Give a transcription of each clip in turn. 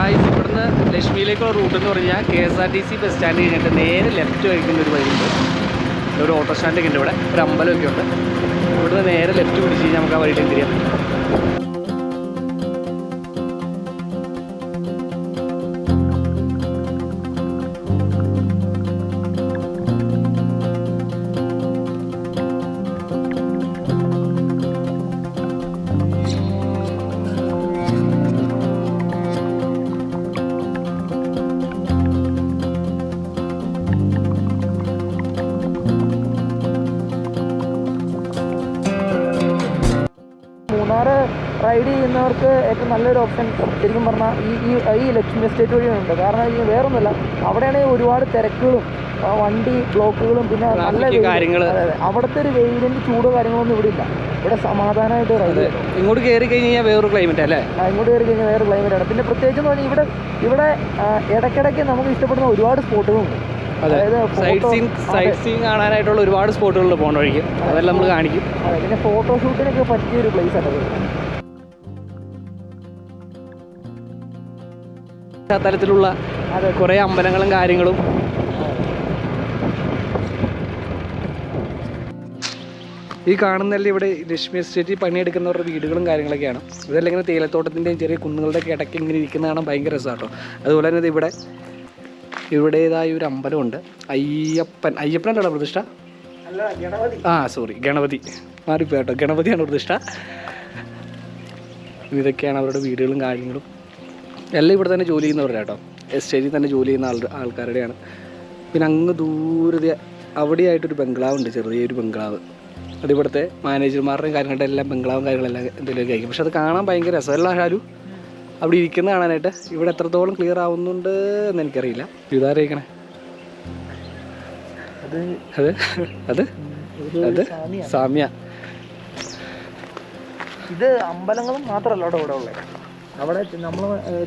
Guys ഇവിടുന്ന് ലക്ഷ്മിയിലേക്കുള്ള root എന്ന് പറഞ്ഞാൽ KSRTC ബസ് സ്റ്റാൻഡ് കഴിഞ്ഞിട്ട് നേരെ ലെഫ്റ്റ് കഴിക്കുന്ന ഒരു വഴിയുണ്ട്. ഒരു ഓട്ടോ സ്റ്റാൻഡൊക്കെ ഉണ്ട് ഇവിടെ, ഒരു അമ്പലമൊക്കെ ഉണ്ട്. ഇവിടുന്ന് നേരെ ലെഫ്റ്റ് പിടിച്ച് കഴിഞ്ഞാൽ നമുക്ക് ആ വഴിയിലേക്ക് തിരിയാൻ പറ്റും. മൂന്നാർ റൈഡ് ചെയ്യുന്നവർക്ക് ഏറ്റവും നല്ലൊരു ഓപ്ഷൻ ശരിക്കും പറഞ്ഞാൽ ഈ ലക്ഷ്മി എസ്റ്റേറ്റ് വഴിയുണ്ട്. കാരണം ഈ വേറൊന്നുമില്ല, അവിടെയാണെങ്കിൽ ഒരുപാട് തിരക്കുകളും വണ്ടി ബ്ലോക്കുകളും പിന്നെ നല്ല കാര്യങ്ങൾ. അവിടുത്തെ ഒരു വെയിലിൻ്റെ ചൂട് കാര്യങ്ങളൊന്നും ഇവിടെ ഇല്ല. ഇവിടെ സമാധാനമായിട്ട് റൈഡ് ഇങ്ങോട്ട് കയറി കഴിഞ്ഞാൽ വേറൊരു ക്ലൈമറ്റ് അല്ലേ? ഇങ്ങോട്ട് കയറി കഴിഞ്ഞാൽ വേറെ ക്ലൈമറ്റാണ്. പിന്നെ പ്രത്യേകിച്ച് എന്ന് പറഞ്ഞാൽ ഇവിടെ ഇടയ്ക്കിടയ്ക്ക് നമുക്ക് ഇഷ്ടപ്പെടുന്ന ഒരുപാട് സ്പോട്ടുകളുണ്ട്. അതായത് സൈറ്റ് സീയിങ് കാണാനായിട്ടുള്ള ഒരുപാട് സ്പോട്ടുകളിൽ പോകേണ്ട വഴിക്കും, അതെല്ലാം നമ്മൾ കാണിക്കും. അതെ, പിന്നെ ഫോട്ടോഷൂട്ടിനൊക്കെ പറ്റിയൊരു പ്ലേസ് ആണ് തരത്തിലുള്ള കുറേ അമ്പലങ്ങളും കാര്യങ്ങളും. ഈ കാണുന്നതല്ലേ ഇവിടെ ലക്ഷ്മി എസ്റ്റേറ്റിൽ പണിയെടുക്കുന്നവരുടെ വീടുകളും കാര്യങ്ങളൊക്കെയാണ്. ഇതെല്ലാം ഇങ്ങനെ തേയിലത്തോട്ടത്തിൻ്റെയും ചെറിയ കുന്നുകളുടെയൊക്കെ ഇടയ്ക്ക് ഇങ്ങനെ ഇരിക്കുന്ന കാണാൻ ഭയങ്കര രസമാട്ടോ. അതുപോലെ തന്നെ ഇവിടേതായ ഒരു അമ്പലമുണ്ട്. അയ്യപ്പനാണോ പ്രതിഷ്ഠ? ഗണപതി മാറിപ്പോട്ടോ, ഗണപതിയാണ് പ്രതിഷ്ഠ. ഇതൊക്കെയാണ് അവരുടെ വീടുകളും കാര്യങ്ങളും. എല്ലാം ഇവിടെ തന്നെ ജോലി ചെയ്യുന്നവരുടെ കേട്ടോ, എസ്റ്റേറ്റിൽ തന്നെ ജോലി ചെയ്യുന്ന ആൾക്കാരുടെയാണ്. പിന്നെ അങ്ങ് ദൂരത്തെ അവിടെയായിട്ടൊരു ബംഗ്ലാവ് ഉണ്ട്, ചെറിയൊരു ബംഗ്ലാവ്. അതിവിടുത്തെ മാനേജർമാരുടെയും കാര്യങ്ങളുടെ എല്ലാം ബംഗ്ലാവും കാര്യങ്ങളെല്ലാം എന്തെങ്കിലുമൊക്കെ ആയിരിക്കും. പക്ഷെ അത് കാണാൻ ഭയങ്കര രസമല്ല ഷാരു, അവിടെ ഇരിക്കുന്ന കാണാനായിട്ട്. ഇവിടെ എത്രത്തോളം ക്ലിയർ ആവുന്നുണ്ട് എന്ന് എനിക്കറിയില്ല. ഇതാരയിക്കണേ അത് സാമ്യ. ഇത് അമ്പലങ്ങളും മാത്രമല്ല ഇവിടെ ഉള്ളത്. അവിടെ നമ്മൾ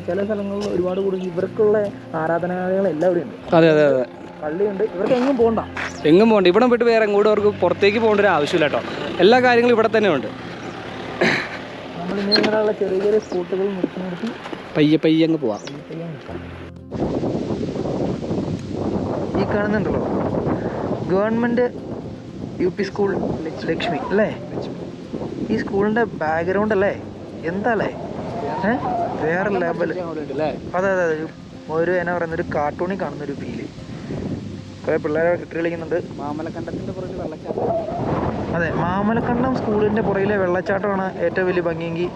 ചില സ്ഥലങ്ങളിൽ ഒരുപാട് കൂടുതൽ ഇവർക്കുള്ള ആരാധനാലയങ്ങളെല്ലാം ഇവിടെ ഉണ്ട്. അതെ, പള്ളിയുണ്ട്. ഇവർക്ക് എങ്ങും പോകണ്ട. ഇവിടെ പോയിട്ട് വേറെ എങ്ങോട്ടും അവർക്ക് പുറത്തേക്ക് പോകേണ്ട ഒരു ആവശ്യമില്ല കേട്ടോ. എല്ലാ കാര്യങ്ങളും ഇവിടെ തന്നെ ഉണ്ട്. നമ്മളിങ്ങനെയുള്ള ചെറിയ ചെറിയ സ്പോട്ടുകൾ നിർത്തി പയ്യെ അങ്ങ് പോവാം. ഈ കാണുന്നുണ്ടല്ലോ ഗവൺമെൻറ് UP സ്കൂൾ ലക്ഷ്മി അല്ലേ? ഈ സ്കൂളിൻ്റെ ബാക്ക്ഗ്രൗണ്ട് അല്ലേ എന്താ അല്ലേ, വേറെ ലെവൽ. അതെ, ഒരു എന്നാ പറയുന്ന ഒരു കാർട്ടൂണിൽ കാണുന്ന ഒരു ഫീല്. കുറേ പിള്ളേരെ കെട്ടി കളിക്കുന്നുണ്ട്. മാമലക്കണ്ടത്തിൻ്റെ പുറകിൽ വെള്ളച്ചാട്ടം. അതെ, മാമലക്കണ്ടം സ്കൂളിൻ്റെ പുറകിലെ വെള്ളച്ചാട്ടമാണ് ഏറ്റവും വലിയ ഭംഗിയെങ്കിൽ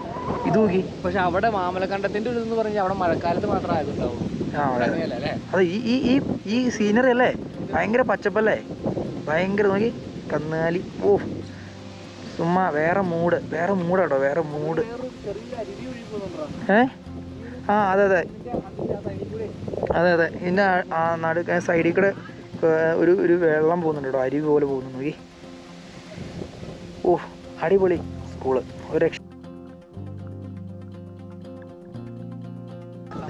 ഇത് നോക്കി. പക്ഷെ അവിടെ മാമലക്കണ്ടത്തിൻ്റെ ഒരു ഇതെന്ന് പറഞ്ഞാൽ അവിടെ മഴക്കാലത്ത് മാത്രമേ ആയിട്ടുണ്ടാവും. അതെ, ഈ സീനറി അല്ലേ ഭയങ്കര പച്ചപ്പല്ലേ, ഭയങ്കര നോക്കി കന്നാലി. ഓ ചുമ്മാ വേറെ മൂടാട്ടോ, വേറെ മൂഡ്. അതെ ഇതിൻ്റെ നടുക്ക് സൈഡിൽ കൂടെ ഒരു വെള്ളം പോകുന്നുണ്ട് കേട്ടോ, അരുവി പോലെ പോകുന്നു നോക്കി. ഓ അടിപൊളി സ്കൂള്, ഒരു രക്ഷ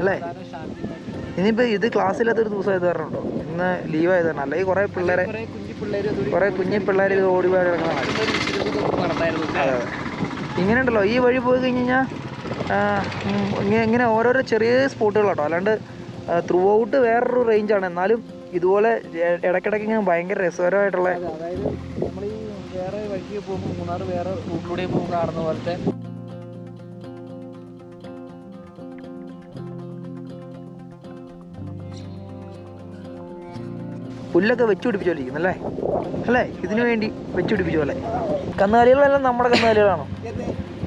അല്ലേ. ഇനിയിപ്പോൾ ഇത് ക്ലാസ്സില്ലാത്തൊരു ദിവസമായത് കാരണം ഉണ്ടോ, ഇന്ന് ലീവ് ആയത് കാരണം. അല്ലെങ്കിൽ കുറേ കുഞ്ഞു പിള്ളേർ ഇത് ഓടി പോയി കിടക്കുന്നതാണ്. ഇങ്ങനെ ഉണ്ടല്ലോ ഈ വഴി പോയി കഴിഞ്ഞ് കഴിഞ്ഞാൽ ഇങ്ങനെ ഓരോരോ ചെറിയ സ്പോട്ടുകളാട്ടോ, അല്ലാണ്ട് ത്രൂ ഔട്ട് വേറൊരു റേഞ്ചാണ്. എന്നാലും ഇതുപോലെ ഇടയ്ക്കിടയ്ക്ക് ഇങ്ങനെ ഭയങ്കര രസകരമായിട്ടുള്ള, അതായത് നമ്മൾ ഈ വേറെ വഴിക്ക് പോകുമ്പോൾ മൂന്നാർ വേറെ റൂട്ടിലൂടെ പോകുമ്പോൾ കാണുന്ന പോലത്തെ പുല്ലൊക്കെ വെച്ച് പിടിപ്പിച്ചോണ്ടിരിക്കുന്നല്ലേ അല്ലേ, ഇതിനു വേണ്ടി വെച്ച് പിടിപ്പിച്ച പോലെ. കന്നുകാലികളെല്ലാം നമ്മുടെ കന്നുകാലികളാണോ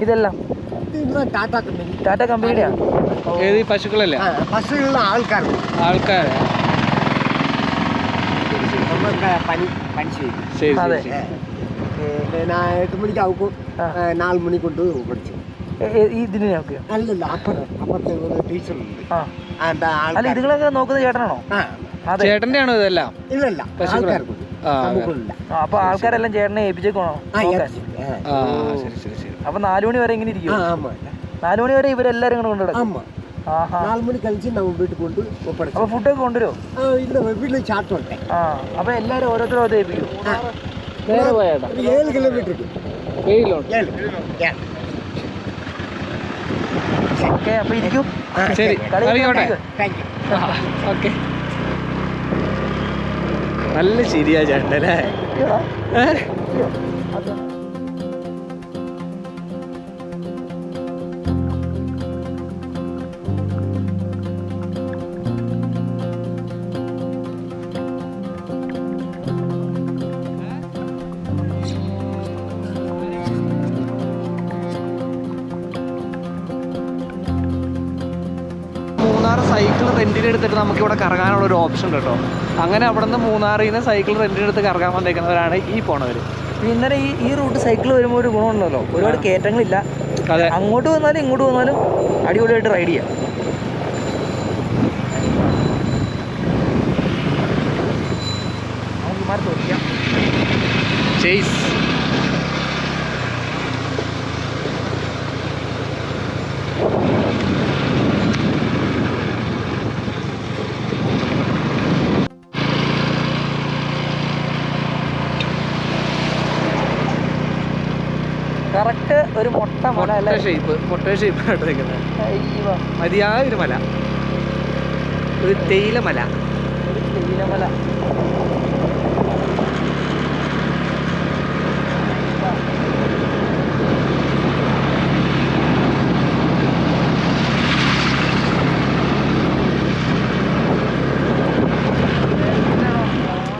ഇതെല്ലാം? ടാറ്റ കമ്പനിയുടെയാണ്. പശുക്കളല്ലേ? പശുക്കളുടെ ആൾക്കാർ അതെ. 8 മണിക്ക് ആവും, 4 മണി കൊണ്ട് പഠിച്ചു. ഇതിന് അല്ലല്ല, അപ്പുറത്തെ ടീച്ചറുണ്ട്. അല്ല ഇതുങ്ങളൊക്കെ നോക്കുന്ന ചേട്ടനാണോ? ചേട്ടന്റെ ആണോ ഇതെല്ലാം? ഇല്ലല്ല, അപ്പൊ ആൾക്കാരെല്ലാം ചേട്ടനെ ഏൽപ്പിച്ചേക്കണോ? അപ്പൊ 4 മണി വരെ ഇങ്ങനെ ഇരിക്കും. 4 മണി വരെ ഇവരെല്ലാരും ഇങ്ങനെ കൊണ്ടുവിടും. 4 മണി കഴിച്ച് നമ്മൾ വീട്ടിൽ കൊണ്ട് ഒപ്പടച്ചു. അപ്പൊ ഫുഡൊക്കെ കൊണ്ടുവരുമോ? ഇല്ല, വീട്ടിൽ ചാട്ടുണ്ട്. അപ്പൊ എല്ലാരും ഓരോരുത്തരും ഏൽപ്പിക്കും. 7 കിലോമീറ്റർ. ഓക്കെ, അപ്പോൾ ഇരിക്കും. ശരി, അറിയോട്ടെ. Thank you. ഓക്കെ. നല്ല ശരിയാ ചേട്ടല്ലേ. മൂന്നാർ സൈക്കിൾ റെൻറ്റിന് എടുത്തിട്ട് നമുക്കിവിടെ കറങ്ങാനുള്ള ഒരു ഓപ്ഷൻ ഉണ്ട് കേട്ടോ. അങ്ങനെ അവിടെ നിന്ന് മൂന്നാറിൽ നിന്ന് സൈക്കിൾ റെൻറ്റിന് എടുത്ത് കറങ്ങാൻ വന്നേക്കുന്നവരാണ് ഈ പോണവർ. ഇന്നലെ ഈ റൂട്ട് സൈക്കിൾ വരുമ്പോൾ ഒരു ഗുണമുണ്ടല്ലോ, ഒരുപാട് കയറ്റങ്ങളില്ല. അതെ, അങ്ങോട്ട് വന്നാലും ഇങ്ങോട്ട് വന്നാലും അടിപൊളിയായിട്ട് റൈഡ് ചെയ്യാം. നമുക്ക് മാറി തോന്നിക്കാം. ചേസ്. കറക്റ്റ് ഒരു മൊട്ട മല അല്ലേ? മുട്ട ഷേപ്പായിട്ട് നിൽക്കുന്നത് മതിയായ ഒരു മല, ഒരു തേയില മല. തേയിലമല.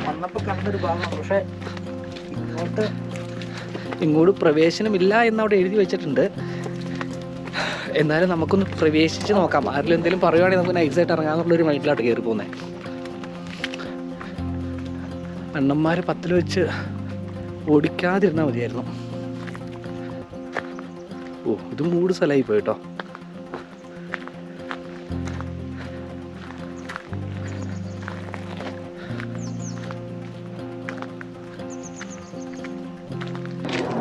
വന്നപ്പോൾ കണ്ടൊരു ഭാഗമാണ്, പക്ഷെ ഇങ്ങോട്ട് പ്രവേശനമില്ല എന്നവിടെ എഴുതി വെച്ചിട്ടുണ്ട്. എന്നാലും നമുക്കൊന്ന് പ്രവേശിച്ച് നോക്കാം. ആരെങ്കിലും എന്തെങ്കിലും പറയുവാണെങ്കിൽ നമുക്ക് നൈസായിട്ട് ഇറങ്ങാമെന്നുള്ളൊരു മൈൻഡിലോട്ട് കയറി പോകുന്നത്. അണ്ണന്മാർ 10 വെച്ച് ഓടിക്കാതിരുന്നാൽ മതിയായിരുന്നു. ഓ, ഇത് മൂട് സ്ഥലമായി പോയി കേട്ടോ.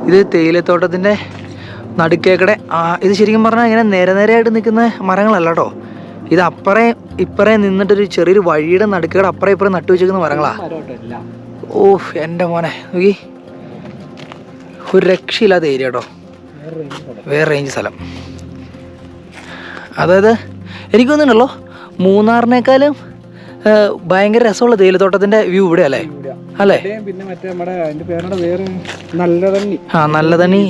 ഇത് തേയിലത്തോട്ടത്തിൻ്റെ നടുക്കേക്കടെ. ഇത് ശരിക്കും പറഞ്ഞാൽ ഇങ്ങനെ നിരനിരയായിട്ട് നിൽക്കുന്ന മരങ്ങളല്ല കേട്ടോ. ഇത് അപ്പറേ ഇപ്പറേ നിന്നിട്ടൊരു ചെറിയൊരു വഴിയുടെ നടുക്കേടെ അപ്പറേ ഇപ്പറേ നട്ടു വെച്ചിരിക്കുന്ന മരങ്ങളാ. ഓഹ് എൻ്റെ മോനെ, നോക്കി, ഒരു രക്ഷയില്ലാത്ത ഏരിയ കേട്ടോ. വേറെ റേഞ്ച് സ്ഥലം. അതായത് എനിക്ക് തോന്നുന്നുണ്ടല്ലോ മൂന്നാറിനേക്കാളും ഭയങ്കര രസമുള്ള തേയിലത്തോട്ടത്തിൻ്റെ വ്യൂ ഇവിടെ അല്ലേ? അല്ലേ? പിന്നെ മറ്റേ നമ്മുടെ അതിന്റെ പേരുടെ വേറെ നല്ലതണ്ണി. നല്ലതണ്ണി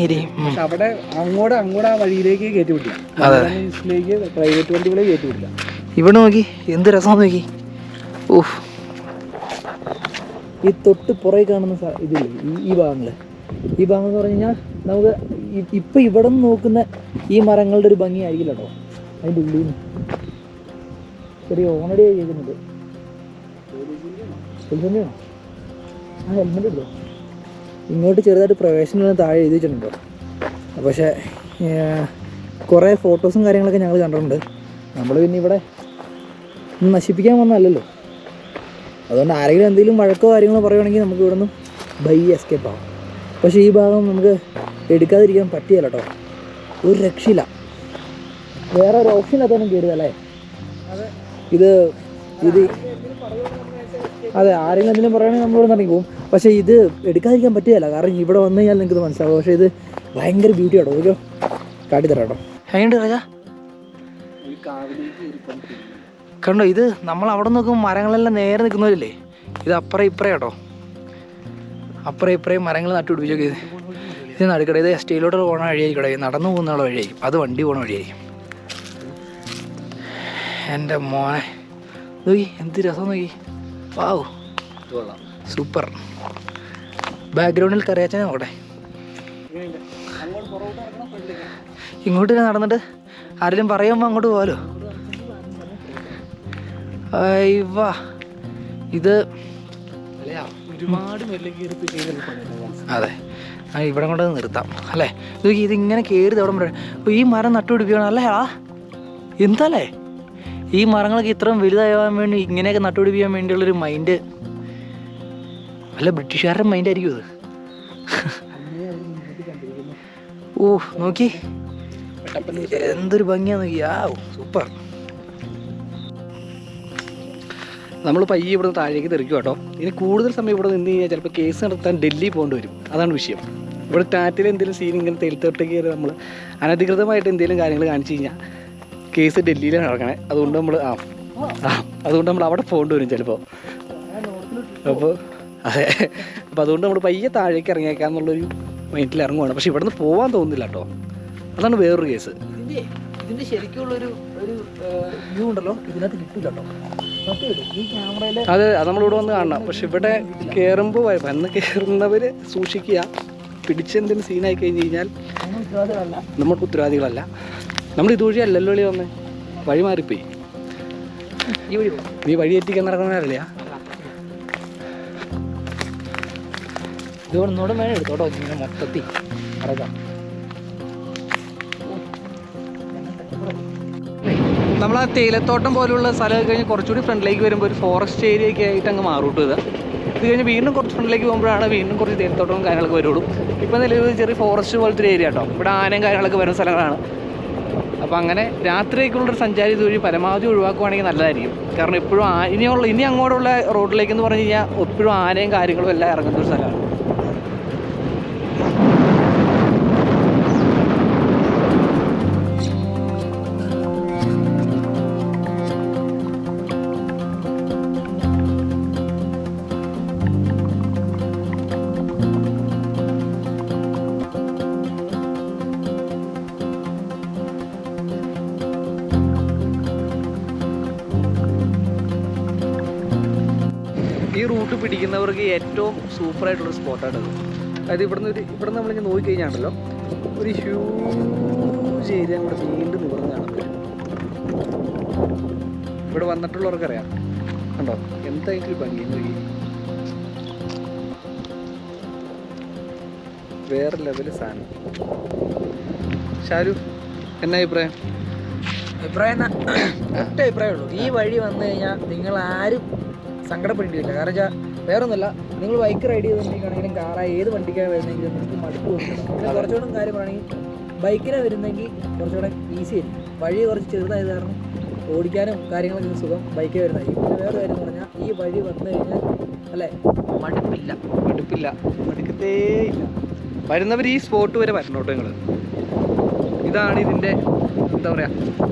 അവിടെ അങ്ങോട്ട് ആ വഴിയിലേക്ക് കയറ്റി വിട്ടില്ല. പ്രൈവറ്റ് വണ്ടികളെ കയറ്റി വിട്ടില്ല. ഇവിടെ നോക്കി എന്ത് രസമാണെന്ന് നോക്കി. ഓഹ്, ഈ തൊട്ട് പുറകെ കാണുന്ന ഇതില്ലേ, ഈ ഭാഗങ്ങൾ എന്ന് പറഞ്ഞു കഴിഞ്ഞാൽ നമുക്ക് ഇപ്പം ഇവിടെ നിന്ന് നോക്കുന്ന ഈ മരങ്ങളുടെ ഒരു ഭംഗി ആയിരിക്കില്ല കേട്ടോ. അതിൻ്റെ ഉള്ളിൽ നിന്ന് ചെറിയ ഓണടി കേൾക്കുന്നുണ്ട്. ഹെൽമെറ്റ് ഇല്ലോ. ഇങ്ങോട്ട് ചെറുതായിട്ട് പ്രവേശനം താഴെ എഴുതി വെച്ചിട്ടുണ്ടോ. പക്ഷേ കുറേ ഫോട്ടോസും കാര്യങ്ങളൊക്കെ ഞങ്ങൾ കണ്ടിട്ടുണ്ട്. നമ്മൾ പിന്നെ ഇവിടെ നശിപ്പിക്കാൻ വന്നതല്ലല്ലോ. അതുകൊണ്ട് ആരെങ്കിലും എന്തെങ്കിലും വഴക്കോ കാര്യങ്ങളോ പറയുവാണെങ്കിൽ നമുക്ക് ഇവിടെ നിന്ന് ബൈ എസ്കേപ്പ് ആവും. പക്ഷേ ഈ ഭാഗം നമുക്ക് എടുക്കാതിരിക്കാൻ പറ്റിയല്ല കേട്ടോ. ഒരു രക്ഷയില്ല. വേറെ ഒരു ഓപ്ഷൻ അതൊന്നും കയറുകയല്ലേ. ഇത് അതെ, ആരെങ്കിലും എന്തെങ്കിലും പറയുകയാണെങ്കിൽ നമ്മളിവിടെ നിന്ന് ഇറങ്ങി പോകും. പക്ഷേ ഇത് എടുക്കാതിരിക്കാൻ പറ്റുകയല്ല. കാരണം ഇവിടെ വന്നു കഴിഞ്ഞാൽ നിങ്ങൾക്ക് ഇത് മനസ്സിലാവും. പക്ഷേ ഇത് ഭയങ്കര ബ്യൂട്ടി കേട്ടോ. ഓരോ കാട്ടിത്തരാം കേട്ടോ. എങ്ങനെയുണ്ട് രാജാ? കണ്ടോ, ഇത് നമ്മൾ അവിടെ നോക്കുമ്പോൾ മരങ്ങളെല്ലാം നേരെ നിൽക്കുന്നവരില്ലേ, ഇത് അപ്പുറം ഇപ്പറേ കേട്ടോ. അപ്പുറം ഇപ്പറേയും മരങ്ങൾ നട്ടുപിടിപ്പിച്ചൊക്കെ ഇത് നടുക്കട. ഇത് സ്റ്റേയിലോട്ട് പോകണ വഴിയായിരിക്കട്ടെ, നടന്നു പോകുന്നുള്ള വഴിയായിരിക്കും, അത് വണ്ടി പോകണ വഴിയായിരിക്കും. എൻ്റെ മോനെ നോക്കി, എന്ത് രസം നോക്കി. വാവ്, സൂപ്പർ. ബാക്ക്ഗ്രൗണ്ടിൽ കറിയാച്ചാൽ നോക്കട്ടെ. ഇങ്ങോട്ട് നടന്നിട്ട് ആരെങ്കിലും പറയുമ്പോൾ അങ്ങോട്ട് പോകാലോ. വാ, ഇത് ഒരുപാട് അതെ, ഇവിടെ കൊണ്ട് നിർത്താം അല്ലേ. നോക്കി, ഇതിങ്ങനെ കയറി അവിടെ പറയാം. അപ്പോൾ ഈ മരം നട്ടുപിടിപ്പിക്കണം അല്ലേ? എന്താല്ലേ ഈ മരങ്ങളൊക്കെ ഇത്രയും വലുതാകാൻ വേണ്ടി ഇങ്ങനെയൊക്കെ നട്ടുപിടിപ്പിക്കാൻ വേണ്ടിയുള്ളൊരു മൈൻഡ് അല്ല, ബ്രിട്ടീഷുകാരുടെ മൈൻഡ് ആയിരിക്കും അത്. ഓ നോക്കി, എന്തൊരു ഭംഗിയാന്ന് നോക്കി. സൂപ്പർ. നമ്മൾ പയ്യെ ഇവിടെ നിന്ന് താഴേക്ക് തെറിക്കും കേട്ടോ. ഇനി കൂടുതൽ സമയം ഇവിടെ നിന്ന് കഴിഞ്ഞാൽ ചിലപ്പോൾ കേസ് നടത്താൻ ഡൽഹി പോകേണ്ടി വരും. അതാണ് വിഷയം. ഇവിടെ ടാറ്റിൽ എന്തെങ്കിലും സീൻ ഇങ്ങനെ തേൽത്തോട്ടേക്ക് കയറി നമ്മൾ അനധികൃതമായിട്ട് എന്തെങ്കിലും കാര്യങ്ങൾ കാണിച്ചു കഴിഞ്ഞാൽ കേസ് ഡൽഹിയിലാണ് നടക്കണേ. അതുകൊണ്ട് നമ്മൾ അതുകൊണ്ട് നമ്മൾ അവിടെ പോകേണ്ടി വരും ചിലപ്പോൾ. അപ്പോൾ അതെ, അപ്പോൾ അതുകൊണ്ട് നമ്മൾ പയ്യെ താഴേക്ക് ഇറങ്ങിയേക്കാന്നുള്ളൊരു മൈൻഡിൽ ഇറങ്ങുവാണ്. പക്ഷെ ഇവിടെ നിന്ന് പോകാൻ തോന്നുന്നില്ല കേട്ടോ. അതാണ് വേറൊരു കേസ്. ഇതിൻ്റെ ശരിക്കുള്ളൊരു വ്യൂ ഉണ്ടല്ലോ, ഇതിനകത്ത് കിട്ടില്ല കേട്ടോ. ഈ ക്യാമറയിൽ അത് നമ്മളിവിടെ വന്ന് കാണണം. പക്ഷെ ഇവിടെ കയറുമ്പോൾ വന്ന് കയറുന്നവർ സൂക്ഷിക്കുക. പിടിച്ചെന്തെങ്കിലും സീനായി കഴിഞ്ഞ് കഴിഞ്ഞാൽ നമ്മൾ ഉത്തരവാദികളല്ല. നമ്മൾ ഇതുവഴി അല്ലല്ലോ വന്നേ, വഴി മാറിപ്പോയി. നീ വഴി എത്തിക്കാൻ നടക്കുന്നവരല്ലേ? ഇതുകൊണ്ടോടെ വേണം എടുത്തോട്ടോ. ഇങ്ങനെ മൊത്തത്തിൽ അടക്കാം. നമ്മൾ ആ തേയിലത്തോട്ടം പോലുള്ള സ്ഥലമൊക്കെ കഴിഞ്ഞ് കുറച്ചുകൂടി ഫ്രണ്ടിലേക്ക് വരുമ്പോൾ ഒരു ഫോറസ്റ്റ് ഏരിയ ഒക്കെ ആയിട്ട് അങ്ങ് മാറൂട്ട് ഇത് കഴിഞ്ഞ് വീണ്ടും കുറച്ച് ഫ്രണ്ടിലേക്ക് പോകുമ്പോഴാണ് വീണ്ടും കുറച്ച് തേയിലത്തോട്ടവും കാര്യങ്ങളൊക്കെ വരുള്ളൂ. ഇപ്പോൾ നിലവിൽ ചെറിയ ഫോറസ്റ്റ് പോലത്തെ ഒരു ഏരിയ കേട്ടോ. ഇവിടെ ആനയും കാര്യങ്ങളൊക്കെ വരുന്ന സ്ഥലങ്ങളാണ്. അപ്പോൾ അങ്ങനെ രാത്രിയൊക്കെയുള്ളൊരു സഞ്ചാരി ഇതുവഴി പരമാവധി ഒഴിവാക്കുവാണെങ്കിൽ നല്ലതായിരിക്കും. കാരണം എപ്പോഴും ഇനി അങ്ങോട്ടുള്ള റോഡിലേക്കെന്ന് പറഞ്ഞു കഴിഞ്ഞാൽ എപ്പോഴും ആനയും കാര്യങ്ങളും എല്ലാം ഇറങ്ങുന്ന ഒരു സ്ഥലമാണ്. ഈ റൂട്ട് പിടിക്കുന്നവർക്ക് ഏറ്റവും സൂപ്പറായിട്ടുള്ളൊരു സ്പോട്ടാണത്. അതായത് ഇവിടെ നമ്മളിങ്ങനെ നോക്കിക്കഴിഞ്ഞാണല്ലോ ഒരു ഹ്യൂജ് ഏരിയ കൂടെ വീണ്ടും നിവർന്ന് കാണാൻ പറ്റും. ഇവിടെ വന്നിട്ടുള്ളവർക്കറിയാം കണ്ടോ എന്തായിട്ടൊരു ഭംഗി നോക്കി. വേറെ ലെവല് സാധനം. ഷാരു എന്നാ അഭിപ്രായം? ഒറ്റ അഭിപ്രായമുള്ളൂ. ഈ വഴി വന്നു കഴിഞ്ഞാൽ നിങ്ങൾ ആരും സങ്കടപ്പെടേണ്ടിയില്ല. കാരണം വെച്ചാൽ വേറൊന്നുമല്ല, നിങ്ങൾ ബൈക്ക് റൈഡ് ചെയ്തുകൊണ്ടിരിക്കുകയാണെങ്കിലും കാറാ ഏത് വണ്ടിക്കാണ് വരുന്നെങ്കിലും നിങ്ങൾക്ക് മടുപ്പ് തോന്നുന്നു. പിന്നെ കുറച്ചുകൂടെ കാര്യം പറയുകയാണെങ്കിൽ ബൈക്കിനെ വരുന്നെങ്കിൽ കുറച്ചുകൂടെ ഈസി ആയിരിക്കും. വഴി കുറച്ച് ചെറുതായത് കാരണം ഓടിക്കാനും കാര്യങ്ങളൊക്കെ സുഖം ബൈക്കിൽ വരുന്നതായിരിക്കും. പിന്നെ വേറെ കാര്യം എന്ന് പറഞ്ഞാൽ ഈ വഴി വന്നു കഴിഞ്ഞാൽ അല്ലേ മടുക്കത്തേ ഇല്ല. വരുന്നവർ ഈ സ്പോട്ട് വരെ വരണോട്ടോ. നിങ്ങൾ ഇതാണ് ഇതിൻ്റെ എന്താ പറയുക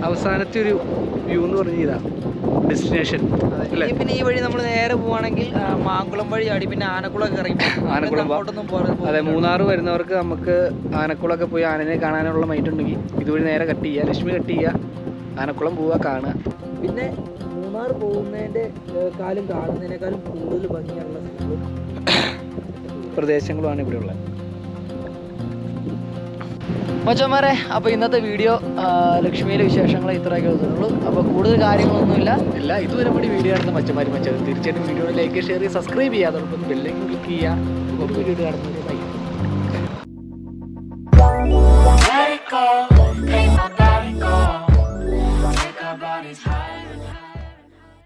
അവസാനത്തെ ഒരു വ്യൂ എന്ന് പറഞ്ഞാൽ ഇതാണ് ഡെസ്റ്റിനേഷൻ അല്ലേ. പിന്നെ ഈ വഴി നമ്മൾ നേരെ പോവുകയാണെങ്കിൽ മാങ്കുളം വഴി ആടി പിന്നെ ആനക്കുളമൊക്കെ ഇറങ്ങി അതെ, മൂന്നാർ വരുന്നവർക്ക് നമുക്ക് ആനക്കുളമൊക്കെ പോയി ആനനെ കാണാനുള്ള മൈൻഡ് ഉണ്ടെങ്കിൽ ഇതുവഴി നേരെ കട്ട് ചെയ്യുക, ലക്ഷ്മി കട്ട് ചെയ്യുക, ആനക്കുളം പോവുക, കാണുക. പിന്നെ മൂന്നാർ പോകുന്നതിൻ്റെ കാലം കാണുന്നതിനേക്കാളും കൂടുതൽ ഭംഗിയുള്ള പ്രദേശങ്ങളുമാണ് ഇവിടെ ഉള്ളത്. മച്ചന്മാരെ, അപ്പോൾ ഇന്നത്തെ വീഡിയോ ലക്ഷ്മിയിലെ വിശേഷങ്ങൾ ഇത്രയൊക്കെ ഉള്ളൂ. അപ്പോൾ കൂടുതൽ കാര്യങ്ങളൊന്നുമില്ല. ഇതുവരെ കൂടി വീഡിയോ കാണുന്ന മച്ചന്മാർ തീർച്ചയായിട്ടും വീഡിയോ ലൈക്ക് ഷെയർ സബ്സ്ക്രൈബ് ചെയ്യുക. അതോടൊപ്പം ബെല്ലൈക്കൻ ക്ലിക്ക് ചെയ്യുക. ഒരു വീഡിയോ കാണുന്നത് ബൈ.